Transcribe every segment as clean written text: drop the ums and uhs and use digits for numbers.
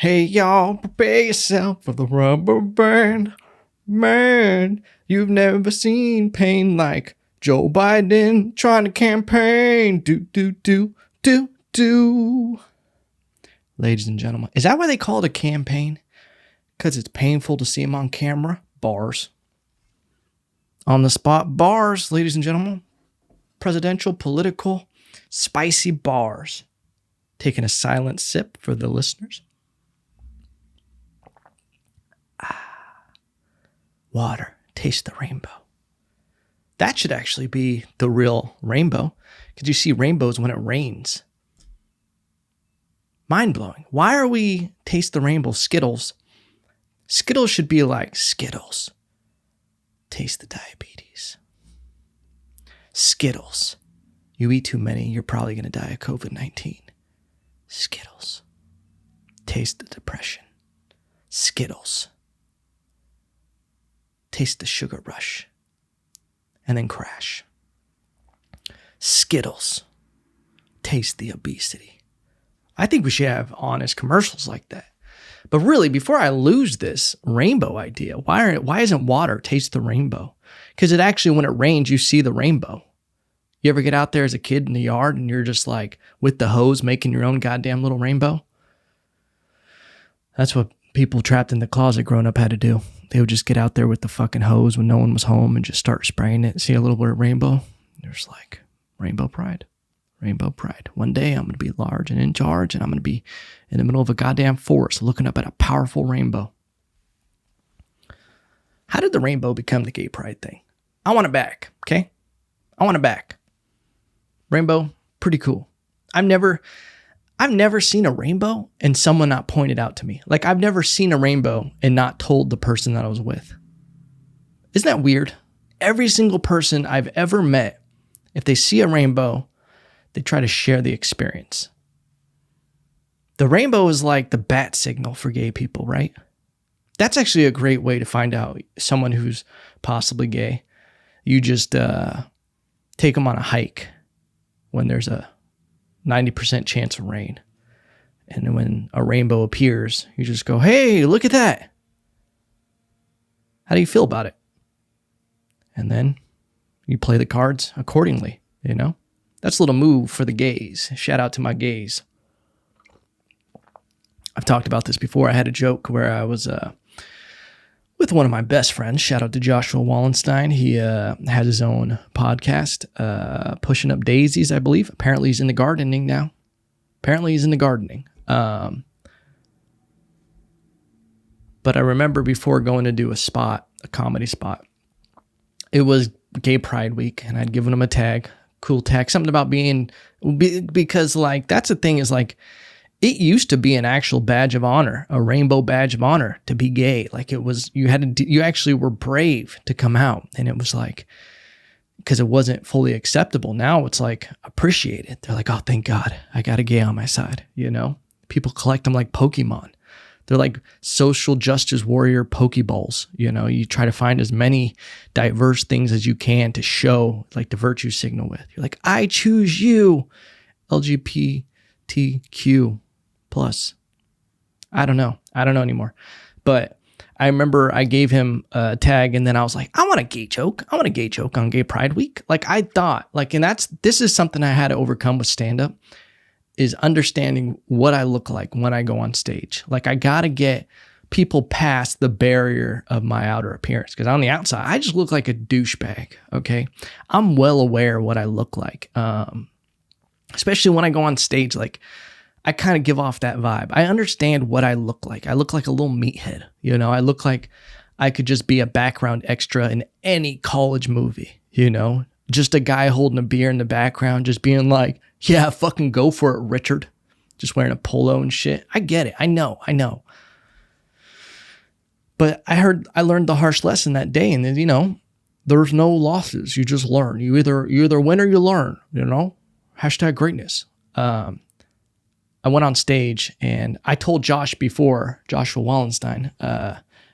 Hey y'all, prepare yourself for the rubber band. Man, you've never seen pain like Joe Biden trying to campaign. Do. Ladies and gentlemen, is that why they call it a campaign? Because it's painful to see him on camera? Bars. On the spot bars, ladies and gentlemen. Presidential, political, spicy bars. Taking a silent sip for the listeners. Water, taste the rainbow. That should actually be the real rainbow, because you see rainbows when it rains. Mind-blowing. Why are we taste the rainbow Skittles? Skittles should be like Skittles. Taste the diabetes. Skittles. You eat too many, you're probably going to die of COVID-19. Skittles. Taste the depression. Skittles. Taste the sugar rush. And then crash. Skittles. Taste the obesity. I think we should have honest commercials like that. But really, before I lose this rainbow idea, why isn't water taste the rainbow? Because it actually, when it rains, you see the rainbow. You ever get out there as a kid in the yard and you're just like with the hose making your own goddamn little rainbow? That's what people trapped in the closet growing up had to do. They would just get out there with the fucking hose when no one was home and just start spraying it. See a little bit of rainbow? There's like rainbow pride. Rainbow pride. One day I'm going to be large and in charge, and I'm going to be in the middle of a goddamn forest looking up at a powerful rainbow. How did the rainbow become the gay pride thing? I want it back, okay? I want it back. Rainbow, pretty cool. I've never seen a rainbow and someone not pointed out to me. Like, I've never seen a rainbow and not told the person that I was with. Isn't that weird? Every single person I've ever met, if they see a rainbow, they try to share the experience. The rainbow is like the bat signal for gay people, right? That's actually a great way to find out someone who's possibly gay. You just take them on a hike when there's a 90% chance of rain. And then when a rainbow appears, you just go, hey, look at that. How do you feel about it? And then you play the cards accordingly, you know? That's a little move for the gays. Shout out to my gays. I've talked about this before. I had a joke where I was with one of my best friends. Shout out to Joshua Wallenstein. He has his own podcast, Pushing Up Daisies, I believe. Apparently he's in the gardening now. But I remember before going to do a comedy spot, it was Gay Pride Week, and I'd given him a tag. Cool tag, something about because like that's the thing is like it used to be an actual badge of honor, a rainbow badge of honor to be gay. Like it was, you actually were brave to come out, and it was like because it wasn't fully acceptable. Now it's like appreciated. They're like, oh, thank God, I got a gay on my side. You know, people collect them like Pokemon. They're like social justice warrior Pokeballs. You know, you try to find as many diverse things as you can to show like the virtue signal with. You're like, I choose you, LGBTQ plus. I don't know anymore. But I remember I gave him a tag, and then I was like, I want a gay joke. I want a gay joke on Gay Pride Week. Like I thought, like, and this is something I had to overcome with stand-up. Is understanding what I look like when I go on stage. Like I gotta get people past the barrier of my outer appearance. Because on the outside, I just look like a douchebag, okay? I'm well aware of what I look like. Especially when I go on stage, like I kind of give off that vibe. I understand what I look like. I look like a little meathead, you know? I look like I could just be a background extra in any college movie, you know? Just a guy holding a beer in the background, just being like, yeah, fucking go for it, Richard. Just wearing a polo and shit. I get it. I know. But I learned the harsh lesson that day. And then, you know, there's no losses. You just learn. You either win or you learn, you know? Hashtag greatness. I went on stage and I told Joshua Wallenstein,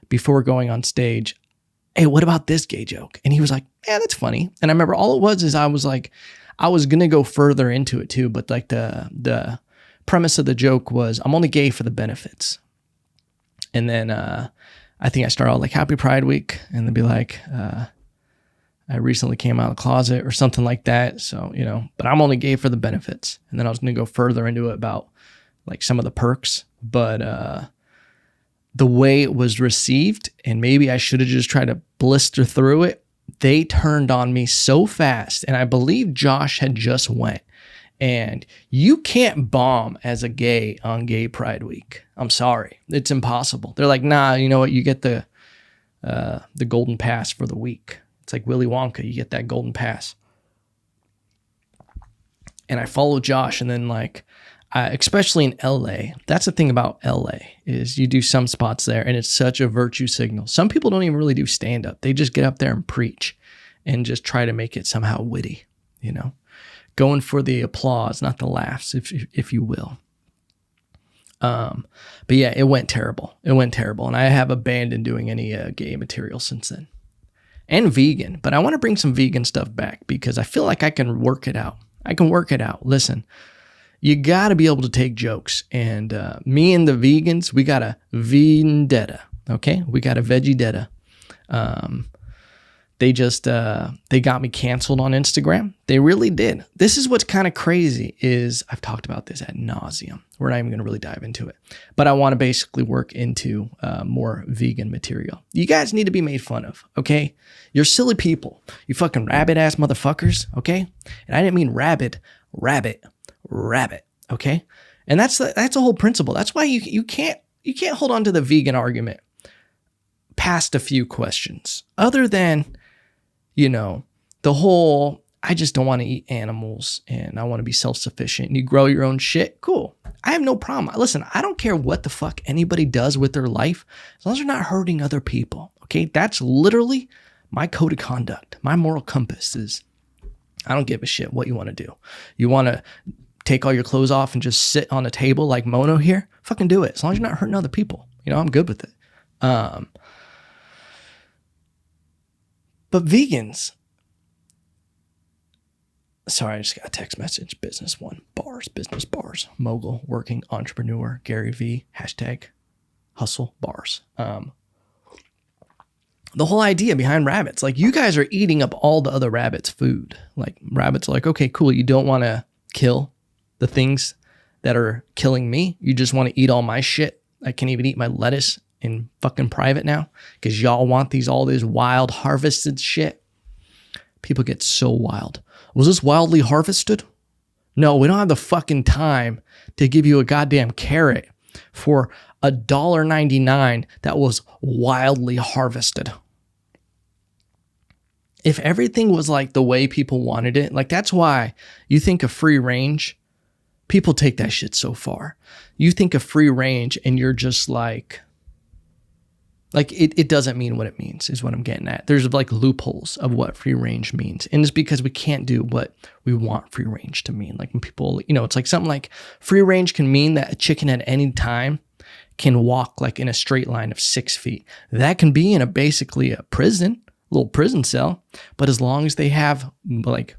before going on stage, hey, what about this gay joke? And he was like, yeah, that's funny. And I remember all it was is I was going to go further into it too, but like the premise of the joke was I'm only gay for the benefits. And then I think I started out like Happy Pride Week, and they'd be like, I recently came out of the closet or something like that. So, but I'm only gay for the benefits. And then I was going to go further into it about like some of the perks, but the way it was received, and maybe I should have just tried to blister through it, they turned on me so fast. And I believe Josh had just went. And you can't bomb as a gay on Gay Pride Week. I'm sorry. It's impossible. They're like, nah, you know what? You get the golden pass for the week. It's like Willy Wonka. You get that golden pass. And I follow Josh, and then like, especially in LA, that's the thing about LA is you do some spots there, and it's such a virtue signal. Some people don't even really do stand-up. They just get up there and preach and just try to make it somehow witty, going for the applause, not the laughs, if you will. But yeah, it went terrible. And I have abandoned doing any gay material since then. And vegan, but I want to bring some vegan stuff back because I feel like I can work it out. Listen, you got to be able to take jokes. And me and the vegans, we got a vendetta, okay? We got a veggie-detta. They got me canceled on Instagram. They really did. This is what's kind of crazy is I've talked about this ad nauseum. We're not even going to really dive into it, but I want to basically work into more vegan material. You guys need to be made fun of, okay? You're silly people. You fucking rabbit ass motherfuckers, okay? And I didn't mean rabbit, okay? And that's the whole principle. That's why you can't hold on to the vegan argument past a few questions other than the whole, I just don't want to eat animals and I want to be self-sufficient and you grow your own shit. Cool. I have no problem. Listen, I don't care what the fuck anybody does with their life as long as they're not hurting other people. Okay. That's literally my code of conduct. My moral compass is I don't give a shit what you want to do. You want to take all your clothes off and just sit on a table like Mono here? Fucking do it. As long as you're not hurting other people. I'm good with it. But vegans, sorry, I just got a text message. Business bars, mogul, working entrepreneur, Gary V, #hustle bars. The whole idea behind rabbits, like you guys are eating up all the other rabbits' food. Like rabbits are like, okay, cool. You don't want to kill the things that are killing me. You just want to eat all my shit. I can't even eat my lettuce in fucking private now because y'all want all this wild harvested shit. People get so wild. Was this wildly harvested? No, we don't have the fucking time to give you a goddamn carrot for $1.99 that was wildly harvested. If everything was like the way people wanted it, like that's why you think of free range, people take that shit so far. You think of free range and you're just like it doesn't mean what it means is what I'm getting at. There's like loopholes of what free range means. And it's because we can't do what we want free range to mean. Like when people, it's like something like free range can mean that a chicken at any time can walk like in a straight line of 6 feet. That can be in basically a little prison cell. But as long as they have like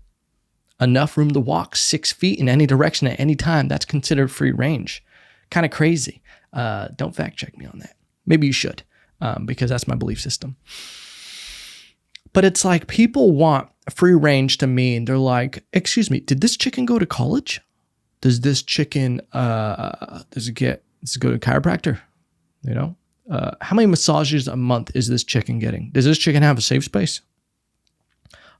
enough room to walk 6 feet in any direction at any time, that's considered free range. Kind of crazy. Don't fact check me on that. Maybe you should. Because that's my belief system. But it's like people want free range to mean they're like, excuse me, did this chicken go to college? Does this chicken, does it go to a chiropractor? How many massages a month is this chicken getting? Does this chicken have a safe space?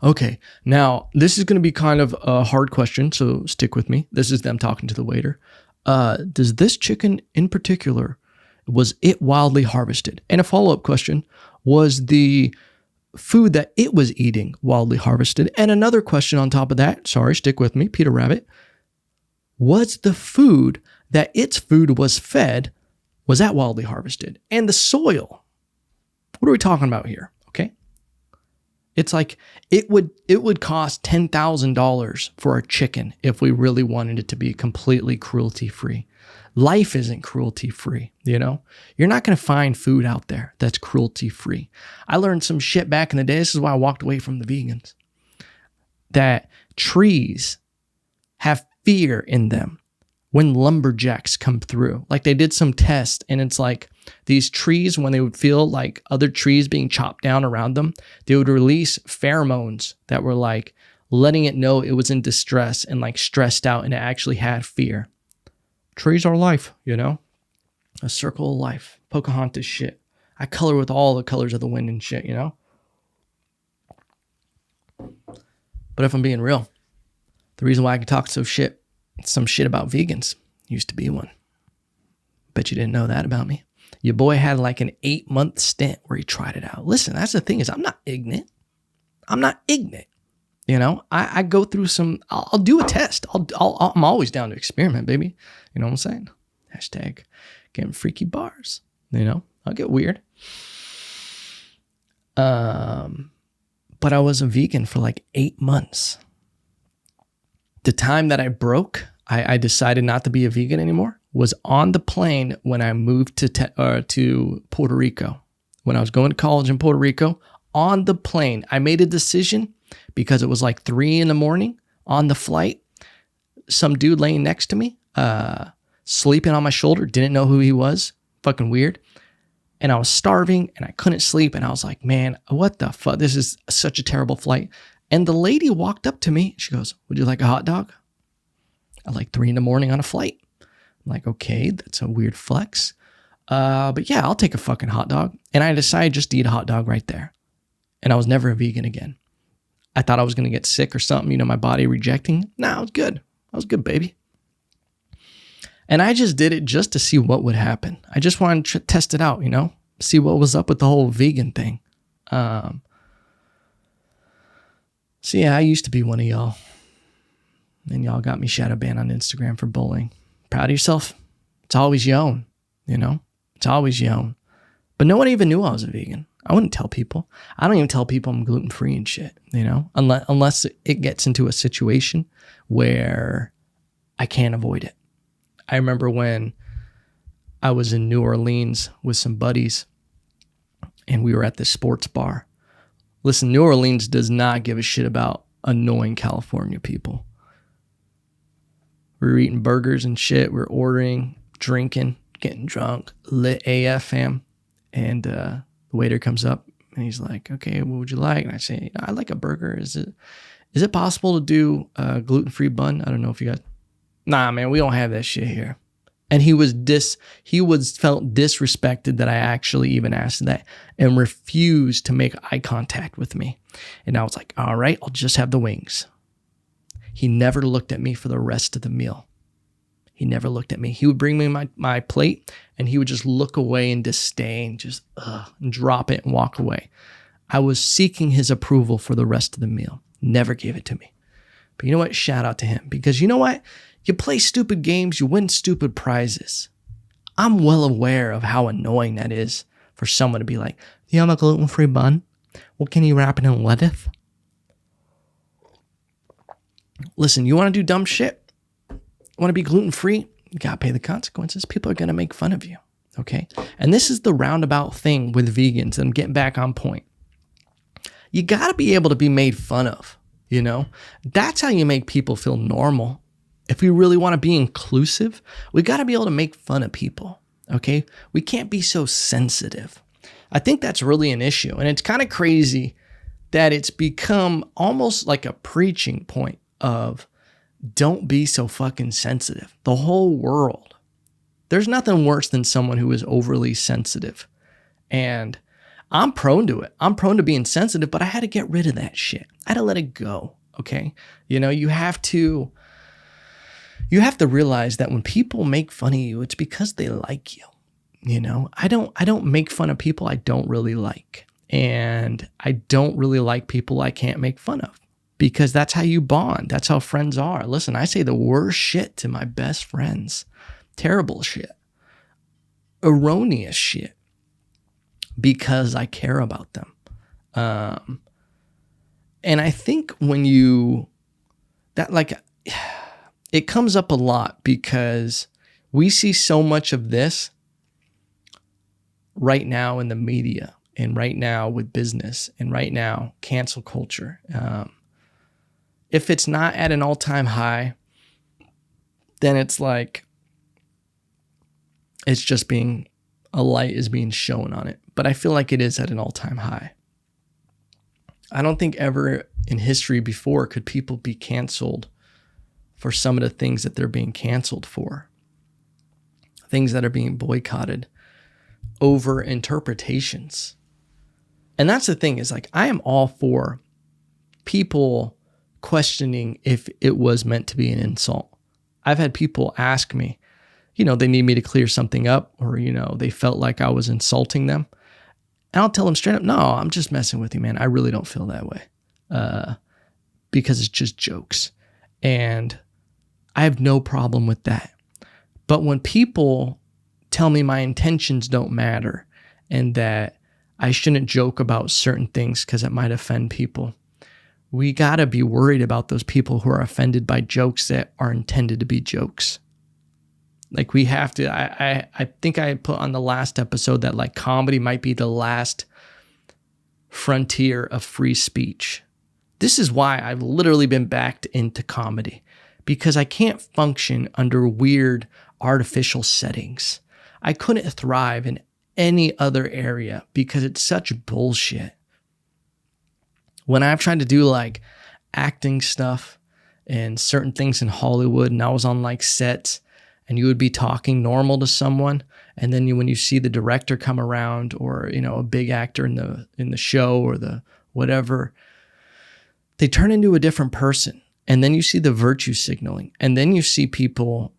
Okay, now this is going to be kind of a hard question, so stick with me. This is them talking to the waiter. Does this chicken in particular, was it wildly harvested? And a follow-up question, was the food that it was eating wildly harvested? And another question on top of that, sorry, stick with me, Peter Rabbit. Was the food that its food was fed, was that wildly harvested? And the soil, what are we talking about here? Okay. It's like it would cost $10,000 for a chicken if we really wanted it to be completely cruelty-free. Life isn't cruelty-free, You're not going to find food out there that's cruelty-free. I learned some shit back in the day. This is why I walked away from the vegans. That trees have fear in them when lumberjacks come through. Like they did some test and it's like These trees, when they would feel like other trees being chopped down around them, they would release pheromones that were like letting it know it was in distress and like stressed out, and it actually had fear. Trees are life, you know? A circle of life. Pocahontas shit. I color with all the colors of the wind and shit, you know? But if I'm being real, the reason why I can talk some shit about vegans, used to be one. Bet you didn't know that about me. Your boy had like an 8-month stint where he tried it out. Listen, that's the thing is I'm not ignorant. You know, I go through I'll do a test. I'm always down to experiment, baby. You know what I'm saying? Hashtag getting freaky bars. You know, I'll get weird. But I was a vegan for like 8 months. The time that I broke, I decided not to be a vegan anymore, was on the plane when I moved to Puerto Rico. When I was going to college in Puerto Rico, on the plane, I made a decision because it was like 3 a.m. on the flight. Some dude laying next to me, sleeping on my shoulder, didn't know who he was. Fucking weird. And I was starving and I couldn't sleep. And I was like, man, what the fuck? This is such a terrible flight. And the lady walked up to me. She goes, would you like a hot dog? At like 3 a.m. on a flight. I'm like, okay, that's a weird flex. But yeah, I'll take a fucking hot dog. And I decided just to eat a hot dog right there. And I was never a vegan again. I thought I was going to get sick or something, you know, my body rejecting. Nah, I was good. I was good, baby. And I just did it just to see what would happen. I just wanted to test it out, you know, see what was up with the whole vegan thing. So yeah, I used to be one of y'all. And y'all got me shadow banned on Instagram for bullying. Proud of yourself? It's always your own, you know? It's always your own. But no one even knew I was a vegan. I wouldn't tell people. I don't even tell people I'm gluten-free and shit, you know? Unless it gets into a situation where I can't avoid it. I remember when I was in New Orleans with some buddies and we were at this sports bar. Listen, New Orleans does not give a shit about annoying California people. We were eating burgers and shit. We were ordering, drinking, getting drunk, lit AF, fam. And the waiter comes up and he's like, okay, what would you like? And I say, I like a burger. Is it possible to do a gluten-free bun? I don't know if you guys... Nah, man, we don't have that shit here. And he felt disrespected that I actually even asked that and refused to make eye contact with me. And I was like, all right, I'll just have the wings. He never looked at me for the rest of the meal. He never looked at me. He would bring me my plate and he would just look away in disdain, just and drop it and walk away. I was seeking his approval for the rest of the meal. Never gave it to me. But you know what? Shout out to him. Because you know what? You play stupid games, you win stupid prizes. I'm well aware of how annoying that is for someone to be like, do you have a gluten-free bun? Well, can you wrap it in lettuce? Listen, you want to do dumb shit? Want to be gluten-free? You got to pay the consequences. People are going to make fun of you, okay? And this is the roundabout thing with vegans. I'm getting back on point. You got to be able to be made fun of, you know? That's how you make people feel normal. If we really want to be inclusive, we got to be able to make fun of people, okay? We can't be so sensitive. I think that's really an issue. And it's kind of crazy that it's become almost like a preaching point of don't be so fucking sensitive. The whole world. There's nothing worse than someone who is overly sensitive. And I'm prone to it. I'm prone to being sensitive, but I had to get rid of that shit. I had to let it go, okay? You know, you have to realize that when people make fun of you, it's because they like you. You know, I don't make fun of people I don't really like. And I don't really like people I can't make fun of because that's how you bond. That's how friends are. Listen, I say the worst shit to my best friends. Terrible shit. Erroneous shit. Because I care about them. And I think when it comes up a lot because we see so much of this right now in the media and right now with business and right now cancel culture. If it's not at an all-time high, then it's like, it's just being a light is being shown on it, but I feel like it is at an all-time high. I don't think ever in history before could people be canceled for some of the things that they're being canceled for. Things that are being boycotted over interpretations. And that's the thing, is like, I am all for people questioning if it was meant to be an insult. I've had people ask me, they need me to clear something up, or, they felt like I was insulting them. And I'll tell them straight up, no, I'm just messing with you, man. I really don't feel that way. Because it's just jokes. And I have no problem with that. But when people tell me my intentions don't matter and that I shouldn't joke about certain things because it might offend people, we got to be worried about those people who are offended by jokes that are intended to be jokes. Like, we have to, I think I put on the last episode that like comedy might be the last frontier of free speech. This is why I've literally been backed into comedy, because I can't function under weird artificial settings. I couldn't thrive in any other area because it's such bullshit. When I've tried to do like acting stuff and certain things in Hollywood, and I was on like sets, and you would be talking normal to someone, and then when you see the director come around, or a big actor in the show or the whatever, they turn into a different person. And then you see the virtue signaling, and then you see people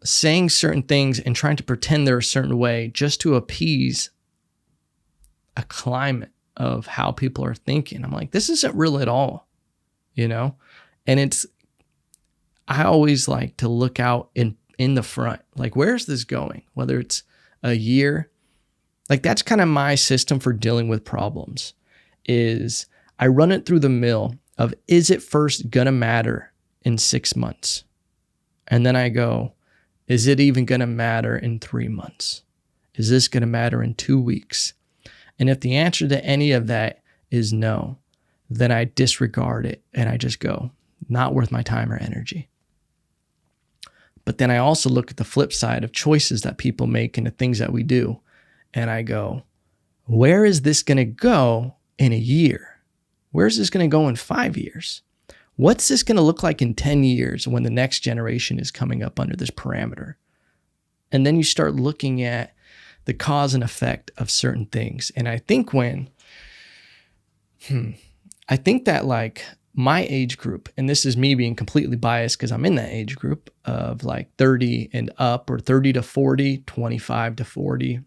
saying certain things and trying to pretend they're a certain way just to appease a climate of how people are thinking. I'm like, this isn't real at all, And I always like to look out in the front. Like, where's this going? Whether it's a year, like that's kind of my system for dealing with problems, is I run it through the mill of, is it first gonna matter in 6 months? And then I go, is it even gonna matter in 3 months? Is this gonna matter in 2 weeks? And if the answer to any of that is no, then I disregard it and I just go, not worth my time or energy. But then I also look at the flip side of choices that people make and the things that we do. And I go, where is this going to go in a year? Where's this going to go in 5 years? What's this going to look like in 10 years when the next generation is coming up under this parameter? And then you start looking at the cause and effect of certain things. And I think I think that like my age group, and this is me being completely biased because I'm in that age group of like 30 and up, or 30 to 40, 25 to 40.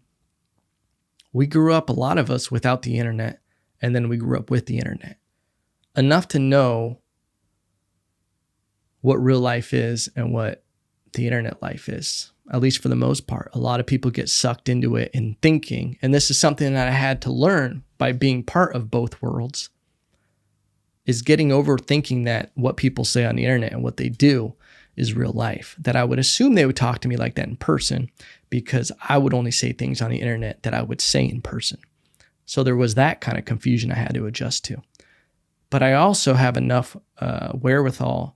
We grew up, a lot of us, without the internet, and then we grew up with the internet. Enough to know what real life is and what the internet life is, at least for the most part. A lot of people get sucked into it in thinking, and this is something that I had to learn by being part of both worlds, is getting over thinking that what people say on the internet and what they do is real life. That I would assume they would talk to me like that in person, because I would only say things on the internet that I would say in person. So there was that kind of confusion I had to adjust to. But I also have enough wherewithal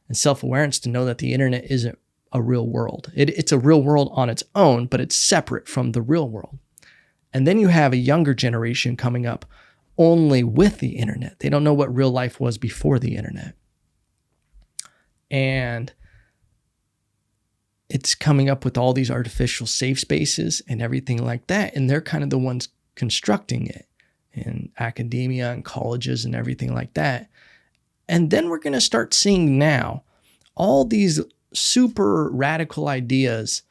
and self-awareness to know that the internet isn't a real world. It's a real world on its own, but it's separate from the real world. And then you have a younger generation coming up only with the internet. They don't know what real life was before the internet. And it's coming up with all these artificial safe spaces and everything like that. And they're kind of the ones constructing it in academia and colleges and everything like that. And then we're going to start seeing now all these super radical ideas.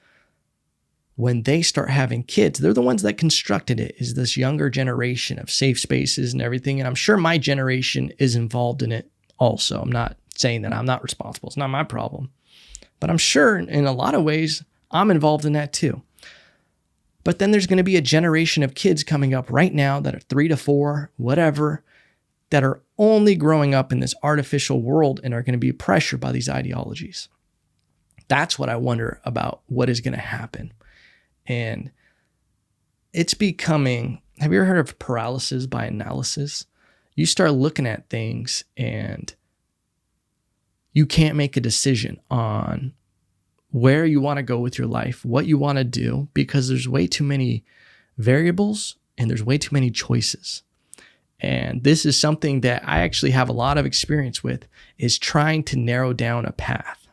When they start having kids, they're the ones that constructed it, is this younger generation of safe spaces and everything. And I'm sure my generation is involved in it also. I'm not saying that I'm not responsible. It's not my problem. But I'm sure in a lot of ways, I'm involved in that too. But then there's going to be a generation of kids coming up right now that are 3 to 4, whatever, that are only growing up in this artificial world and are going to be pressured by these ideologies. That's what I wonder about, what is going to happen. And it's becoming, have you ever heard of paralysis by analysis? You start looking at things and you can't make a decision on where you want to go with your life, what you want to do, because there's way too many variables and there's way too many choices. And this is something that I actually have a lot of experience with, is trying to narrow down a path.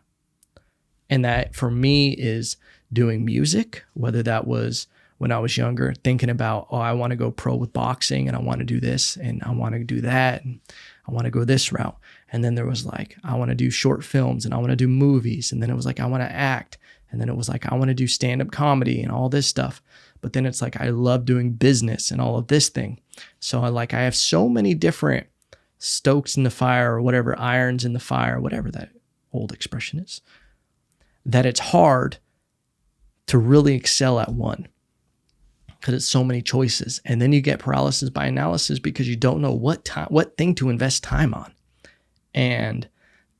And that for me is doing music, whether that was when I was younger, thinking about, I want to go pro with boxing and I want to do this and I want to do that and I want to go this route. And then there was like, I want to do short films and I want to do movies. And then it was like, I want to act. And then it was like, I want to do stand-up comedy and all this stuff. But then it's like, I love doing business and all of this thing. So I have so many different stokes in the fire, or whatever, irons in the fire, whatever that old expression is, that it's hard to really excel at one because it's so many choices. And then you get paralysis by analysis because you don't know what thing to invest time on. And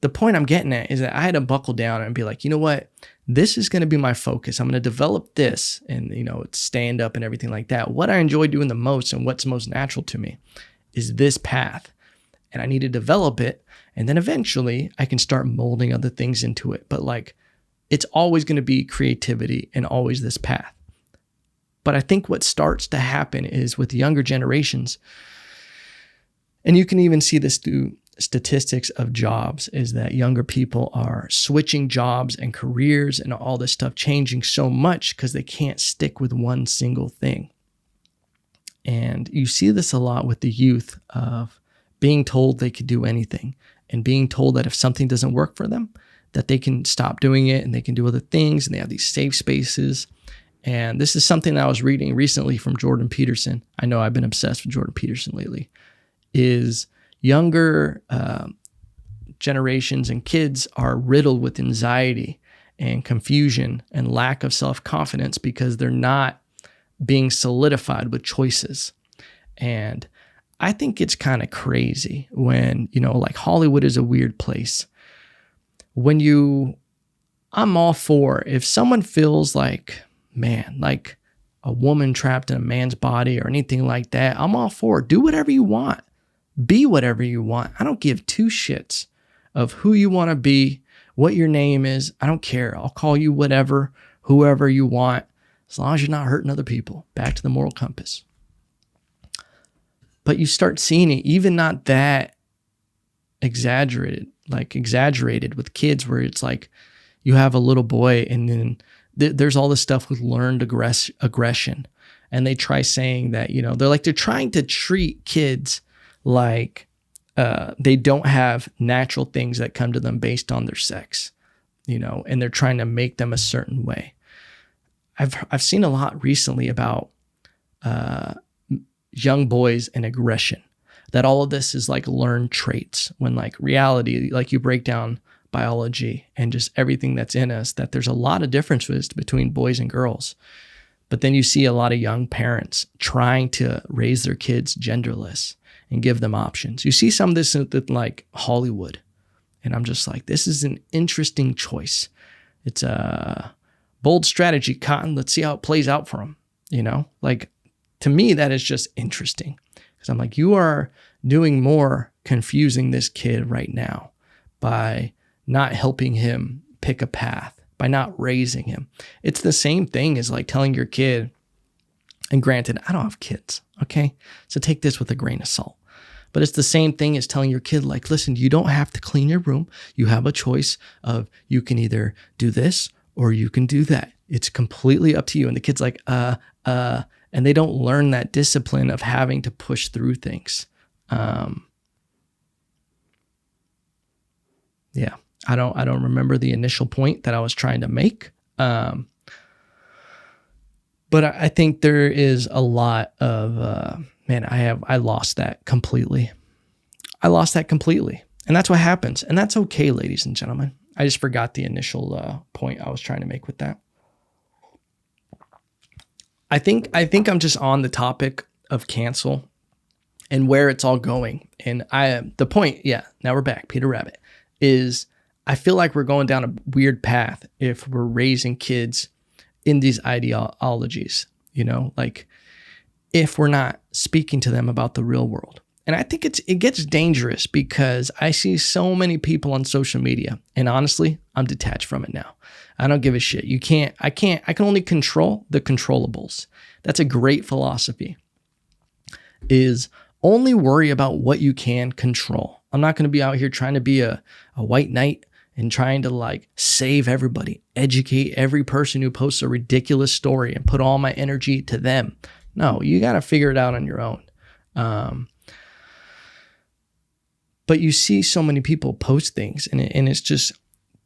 the point I'm getting at is that I had to buckle down and be like, you know what? This is going to be my focus. I'm going to develop this and, stand up and everything like that. What I enjoy doing the most and what's most natural to me is this path. And I need to develop it. And then eventually I can start molding other things into it. But it's always going to be creativity and always this path. But I think what starts to happen is with younger generations, and you can even see this through statistics of jobs, is that younger people are switching jobs and careers and all this stuff changing so much because they can't stick with one single thing. And you see this a lot with the youth of being told they could do anything and being told that if something doesn't work for them, that they can stop doing it and they can do other things and they have these safe spaces. And this is something that I was reading recently from Jordan Peterson. I know I've been obsessed with Jordan Peterson lately, is younger generations and kids are riddled with anxiety and confusion and lack of self-confidence because they're not being solidified with choices. And I think it's kind of crazy when, Hollywood is a weird place. I'm all for, if someone feels like, man, like a woman trapped in a man's body or anything like that, I'm all for it. Do whatever you want. Be whatever you want. I don't give two shits of who you want to be, what your name is. I don't care. I'll call you whatever, whoever you want, as long as you're not hurting other people. Back to the moral compass. But you start seeing it, even not that exaggerated with kids, where it's like you have a little boy and then there's all this stuff with learned aggression. And they try saying that, they're trying to treat kids like they don't have natural things that come to them based on their sex, and they're trying to make them a certain way. I've seen a lot recently about young boys and aggression, that all of this is like learned traits, when reality, you break down biology and just everything that's in us, that there's a lot of differences between boys and girls. But then you see a lot of young parents trying to raise their kids genderless and give them options. You see some of this in Hollywood. And I'm just like, this is an interesting choice. It's a bold strategy, Cotton. Let's see how it plays out for them. To me, that is just interesting. Because I'm like, you are doing more confusing this kid right now by not helping him pick a path, by not raising him. It's the same thing as telling your kid, and granted, I don't have kids, okay? So take this with a grain of salt. But it's the same thing as telling your kid, listen, you don't have to clean your room. You have a choice of, you can either do this or you can do that. It's completely up to you. And the kid's like, and they don't learn that discipline of having to push through things. Yeah, I don't remember the initial point that I was trying to make. But I think there is a lot of, I lost that completely. And that's what happens. And that's okay, ladies and gentlemen. I just forgot the initial point I was trying to make with that. I think I'm just on the topic of cancel and where it's all going. And the point, now we're back, Peter Rabbit, is I feel like we're going down a weird path if we're raising kids in these ideologies, if we're not speaking to them about the real world And I think it gets dangerous because I see so many people on social media, and honestly, I'm detached from it now. I don't give a shit. I can only control the controllables. That's a great philosophy, is only worry about what you can control. I'm not going to be out here trying to be a white knight and trying to like save everybody, educate every person who posts a ridiculous story and put all my energy to them. No, you got to figure it out on your own. But you see so many people post things and it's just,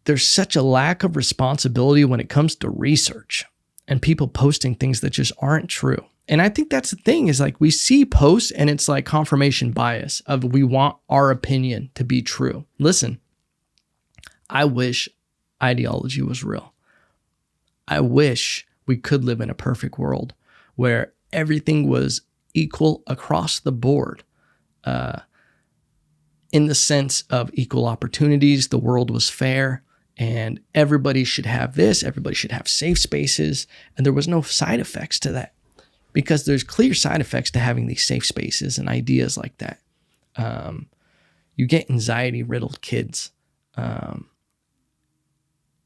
there's such a lack of responsibility when it comes to research and people posting things that just aren't true. And I think that's the thing, is like we see posts and it's like confirmation bias of we want our opinion to be true. Listen, I wish ideology was real. I wish we could live in a perfect world where everything was equal across the board. In the sense of equal opportunities, the world was fair and everybody should have this, everybody should have safe spaces, and there was no side effects to that, because there's clear side effects to having these safe spaces and ideas like that. You get anxiety-riddled kids.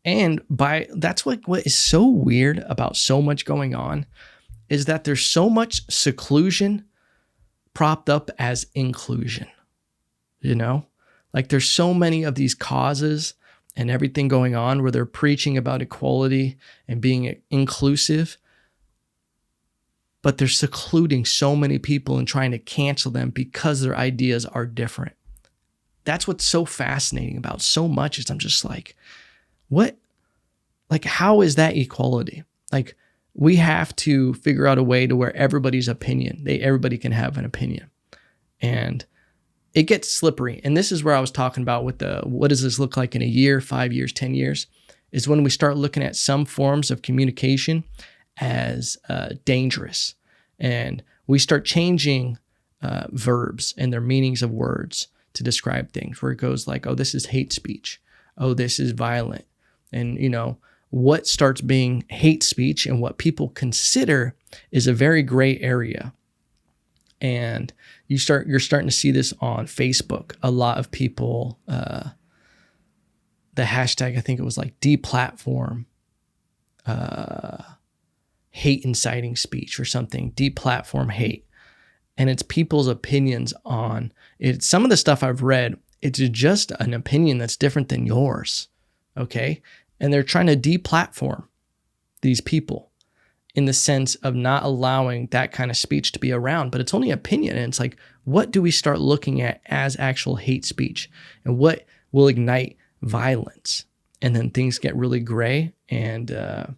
That's what is so weird about so much going on, is that there's so much seclusion propped up as inclusion. You know, like there's so many of these causes and everything going on where they're preaching about equality and being inclusive, but they're secluding so many people and trying to cancel them because their ideas are different. That's what's so fascinating about so much, is I'm just like, what? Like, how is that equality? Like, we have to figure out a way to where everybody's opinion, everybody can have an opinion. And it gets slippery. And this is where I was talking about with what does this look like in a year, 5 years, 10 years, is when we start looking at some forms of communication as dangerous. And we start changing verbs and their meanings of words to describe things, where it goes like, oh, this is hate speech. Oh, this is violent. And, you know, what starts being hate speech and what people consider is a very gray area. And you're starting to see this on Facebook. A lot of people, the hashtag, I think it was like deplatform, hate inciting speech or something, deplatform hate. And it's people's opinions on it. Some of the stuff I've read, it's just an opinion that's different than yours. Okay. And they're trying to deplatform these people in the sense of not allowing that kind of speech to be around, but it's only opinion. And it's like, what do we start looking at as actual hate speech, and what will ignite violence? And then things get really gray, and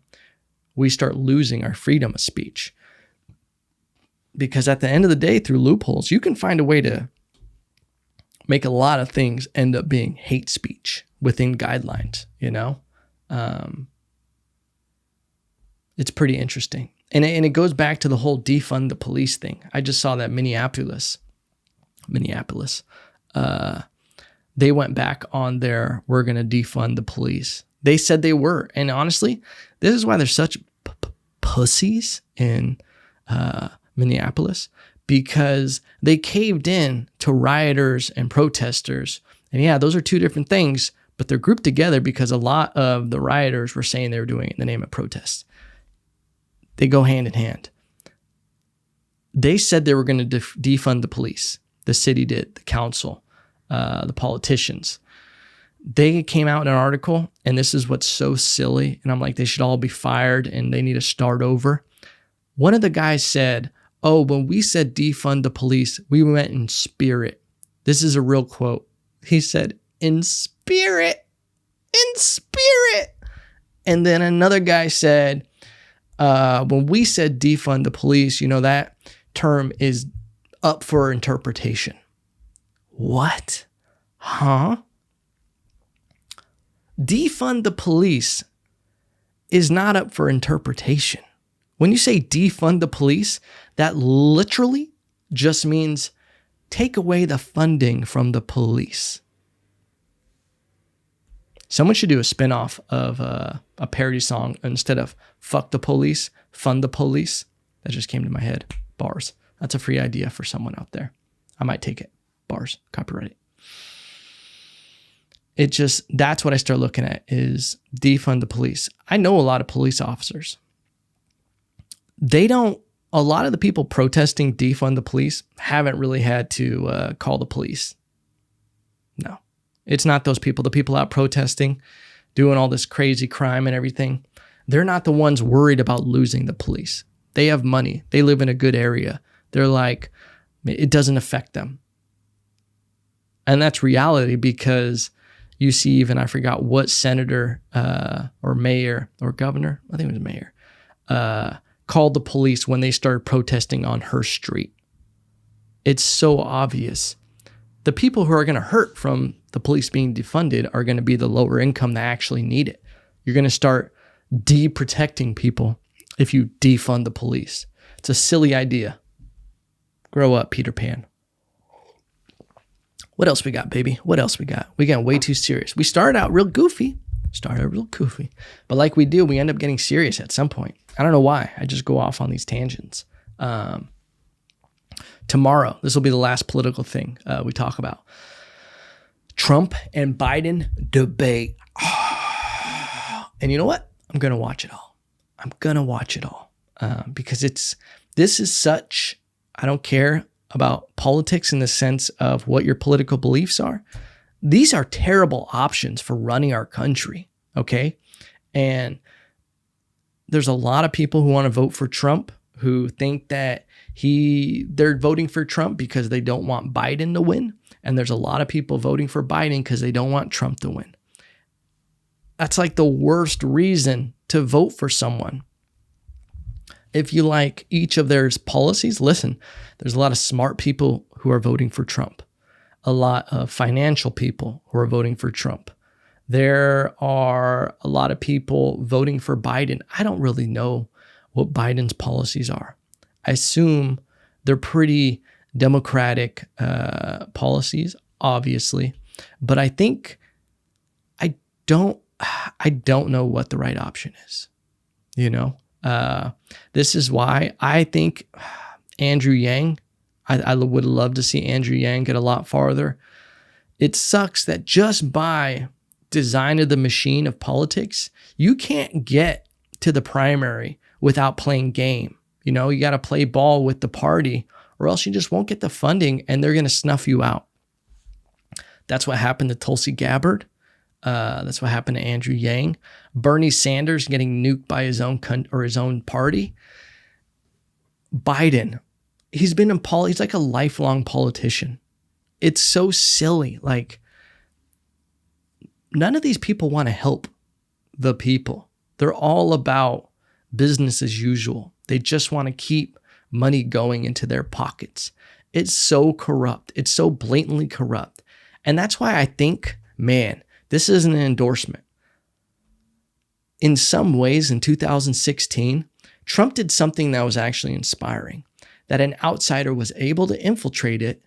we start losing our freedom of speech. Because at the end of the day, through loopholes, you can find a way to make a lot of things end up being hate speech within guidelines, you know? It's pretty interesting. And it goes back to the whole defund the police thing. I just saw that Minneapolis, they went back on their, we're going to defund the police. They said they were. And honestly, this is why they're such pussies in Minneapolis, because they caved in to rioters and protesters. And yeah, those are two different things, but they're grouped together because a lot of the rioters were saying they were doing it in the name of protest. They go hand in hand. They said they were going to defund the police. The city did, the council, the politicians. They came out in an article, and this is what's so silly. And I'm like, they should all be fired and they need to start over. One of the guys said, oh, when we said defund the police, we meant in spirit. This is a real quote. He said, in spirit. And then another guy said, when we said defund the police, you know, that term is up for interpretation. What? Huh? Defund the police is not up for interpretation. When you say defund the police, that literally just means take away the funding from the police. Someone should do a spinoff of a parody song instead of fuck the police, fund the police. That just came to my head. Bars. That's a free idea for someone out there. I might take it. Bars, copyright it. It just, that's what I start looking at is defund the police. I know a lot of police officers. A lot of the people protesting defund the police haven't really had to call the police. No, it's not those people. The people out protesting, doing all this crazy crime and everything, they're not the ones worried about losing the police. They have money. They live in a good area. They're like, it doesn't affect them. And that's reality because you see even, I forgot what senator or mayor or governor, I think it was mayor, called the police when they started protesting on her street. It's so obvious. The people who are going to hurt from the police being defunded are going to be the lower income that actually need it. You're going to start de-protecting people if you defund the police. It's a silly idea. Grow up, Peter Pan. What else we got, baby? What else we got? We got way too serious. We started out real goofy. But like we do, we end up getting serious at some point. I don't know why. I just go off on these tangents. Tomorrow, this will be the last political thing we talk about. Trump and Biden debate. And you know what? I'm going to watch it all. Because this is such, I don't care about politics in the sense of what your political beliefs are. These are terrible options for running our country, okay? And there's a lot of people who want to vote for Trump who think that they're voting for Trump because they don't want Biden to win. And there's a lot of people voting for Biden because they don't want Trump to win. That's like the worst reason to vote for someone. If you like each of their policies, listen, there's a lot of smart people who are voting for Trump. A lot of financial people who are voting for Trump. There are a lot of people voting for Biden. I don't really know what Biden's policies are. I assume they're pretty democratic policies, obviously. But I think I don't know what the right option is. You know, this is why I think Andrew Yang, I would love to see Andrew Yang get a lot farther. It sucks that just by design of the machine of politics, you can't get to the primary without playing game. You know, you got to play ball with the party or else you just won't get the funding and they're going to snuff you out. That's what happened to Tulsi Gabbard. That's what happened to Andrew Yang. Bernie Sanders getting nuked by his own party. Biden, he's been in he's like a lifelong politician. It's so silly. Like, none of these people want to help the people. They're all about business as usual. They just want to keep money going into their pockets. It's so corrupt. It's so blatantly corrupt. And that's why I think, man, this isn't an endorsement. In some ways, in 2016, Trump did something that was actually inspiring, that an outsider was able to infiltrate it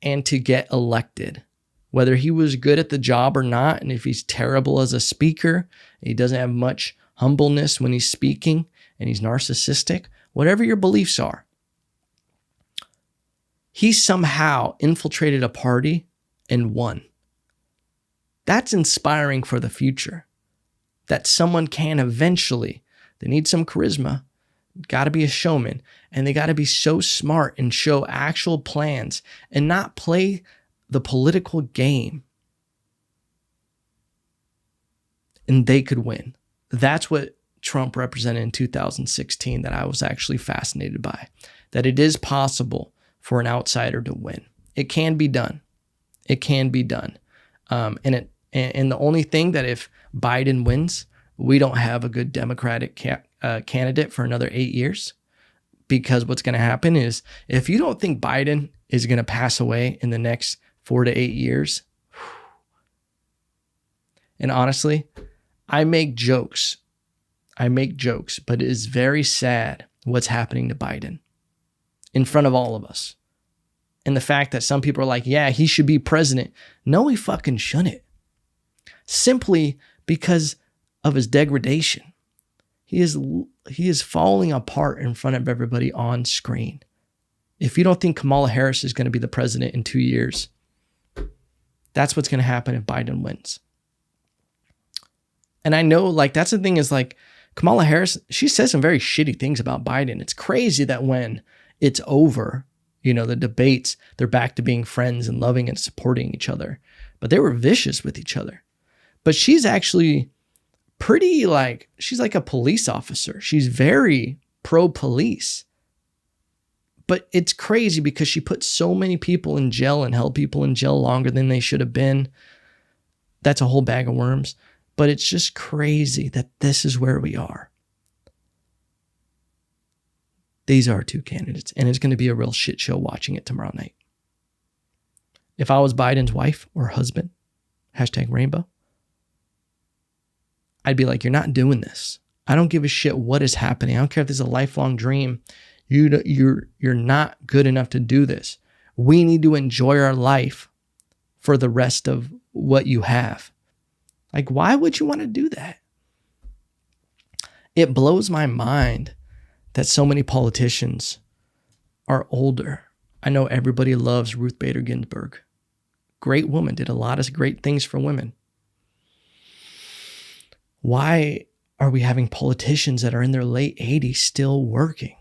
and to get elected. Whether he was good at the job or not, and if he's terrible as a speaker, he doesn't have much humbleness when he's speaking, and he's narcissistic, whatever your beliefs are, he somehow infiltrated a party and won. That's inspiring for the future. That someone can eventually, they need some charisma, got to be a showman, and they got to be so smart and show actual plans and not play the political game. And they could win. That's what Trump represented in 2016 that I was actually fascinated by. That it is possible for an outsider to win. It can be done. It can be done. And the only thing that if Biden wins, we don't have a good Democratic candidate for another 8 years. Because what's going to happen is if you don't think Biden is going to pass away in the next 4 to 8 years, and honestly, I make jokes, but it is very sad what's happening to Biden in front of all of us. And the fact that some people are like, yeah, he should be president. No, he fucking shouldn't. Simply because of his degradation. He is falling apart in front of everybody on screen. If you don't think Kamala Harris is going to be the president in 2 years, that's what's going to happen if Biden wins. And I know, like, that's the thing is, like, Kamala Harris, she says some very shitty things about Biden. It's crazy that when it's over, you know, the debates, they're back to being friends and loving and supporting each other. But they were vicious with each other. But she's actually pretty, like, she's like a police officer. She's very pro-police. But it's crazy because she put so many people in jail and held people in jail longer than they should have been. That's a whole bag of worms. But it's just crazy that this is where we are. These are two candidates, and it's going to be a real shit show watching it tomorrow night. If I was Biden's wife or husband, #rainbow, I'd be like, you're not doing this. I don't give a shit what is happening. I don't care if this is a lifelong dream. You're not good enough to do this. We need to enjoy our life for the rest of what you have. Like, why would you want to do that? It blows my mind that so many politicians are older. I know everybody loves Ruth Bader Ginsburg. Great woman, did a lot of great things for women. Why are we having politicians that are in their late 80s still working?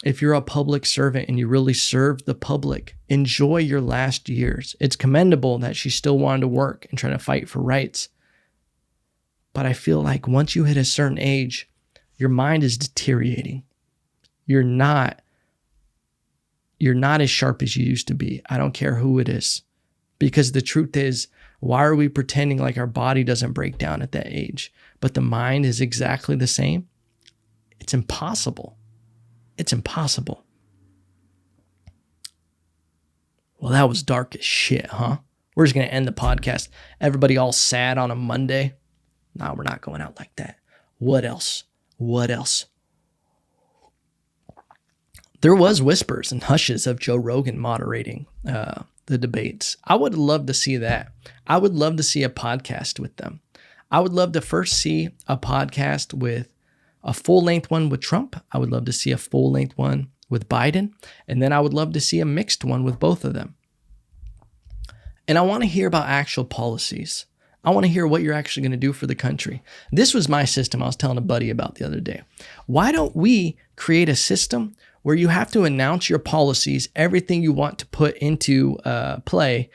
If you're a public servant and you really serve the public, enjoy your last years. It's commendable that she still wanted to work and try to fight for rights. But I feel like once you hit a certain age, your mind is deteriorating. You're not as sharp as you used to be. I don't care who it is. Because the truth is, why are we pretending like our body doesn't break down at that age, but the mind is exactly the same? It's impossible. It's impossible. Well, that was dark as shit, huh? We're just going to end the podcast. Everybody all sad on a Monday. No, we're not going out like that. What else? What else? There was whispers and hushes of Joe Rogan moderating the debates. I would love to see that. I would love to see a podcast with them. I would love to first see a podcast with a full-length one with Trump. I would love to see a full-length one with Biden. And then I would love to see a mixed one with both of them. And I want to hear about actual policies. I want to hear what you're actually going to do for the country. This was my system I was telling a buddy about the other day. Why don't we create a system where you have to announce your policies, everything you want to put into play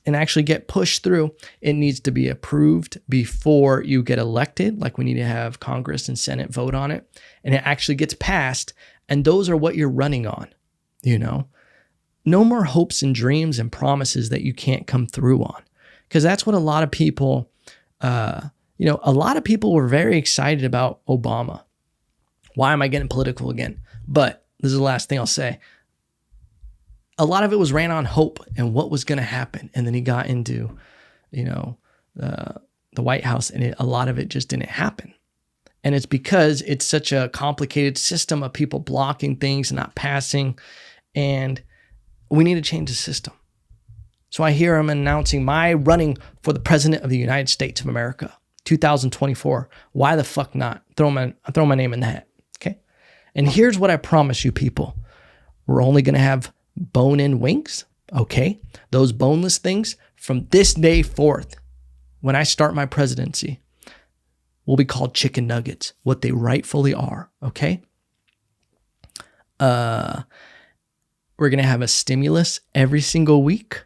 and actually get pushed through? It needs to be approved before you get elected. Like, we need to have Congress and Senate vote on it, and it actually gets passed. And those are what you're running on, you know? No more hopes and dreams and promises that you can't come through on. Because that's what a lot of people, a lot of people were very excited about Obama. Why am I getting political again? But this is the last thing I'll say. A lot of it was ran on hope and what was going to happen. And then he got into, the White House, and a lot of it just didn't happen. And it's because it's such a complicated system of people blocking things and not passing. And we need to change the system. So I hear him announcing my running for the president of the United States of America, 2024. Why the fuck not? Throw my name in the hat. Okay. And here's what I promise you, people. We're only going to have bone-in wings. Okay. Those boneless things from this day forth, when I start my presidency, will be called chicken nuggets, what they rightfully are. Okay. We're going to have a stimulus every single week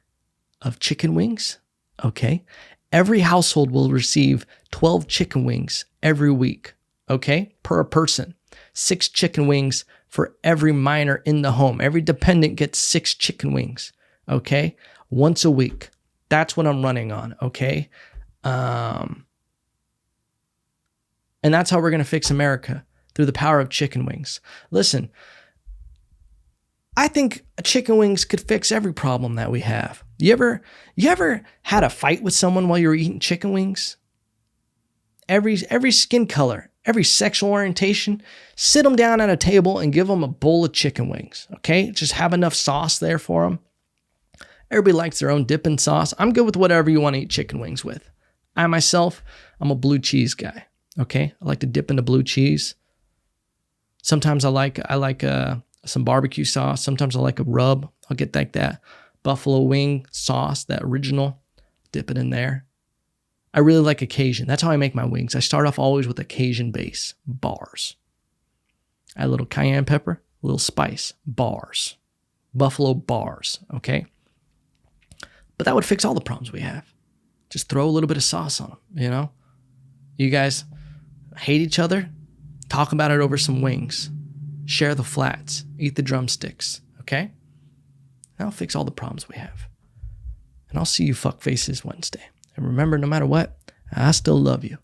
of chicken wings, okay? Every household will receive 12 chicken wings every week, okay? Per person. 6 chicken wings for every minor in the home. Every dependent gets 6 chicken wings, okay? Once a week. That's what I'm running on, okay? And that's how we're going to fix America, through the power of chicken wings. Listen, I think chicken wings could fix every problem that we have. You ever had a fight with someone while you were eating chicken wings? Every skin color, every sexual orientation, sit them down at a table and give them a bowl of chicken wings, okay? Just have enough sauce there for them. Everybody likes their own dipping sauce. I'm good with whatever you want to eat chicken wings with. I myself, I'm a blue cheese guy, okay? I like to dip into blue cheese. Sometimes I like some barbecue sauce. Sometimes I like a rub. I'll get like that buffalo wing sauce, that original, dip it in there. I really like Cajun. That's how I make my wings. I start off always with a Cajun base, bars. Add a little cayenne pepper, a little spice, bars. Buffalo bars, okay? But that would fix all the problems we have. Just throw a little bit of sauce on them, you know? You guys hate each other? Talk about it over some wings. Share the flats. Eat the drumsticks, okay? That'll fix all the problems we have. And I'll see you fuckfaces Wednesday. And remember, no matter what, I still love you.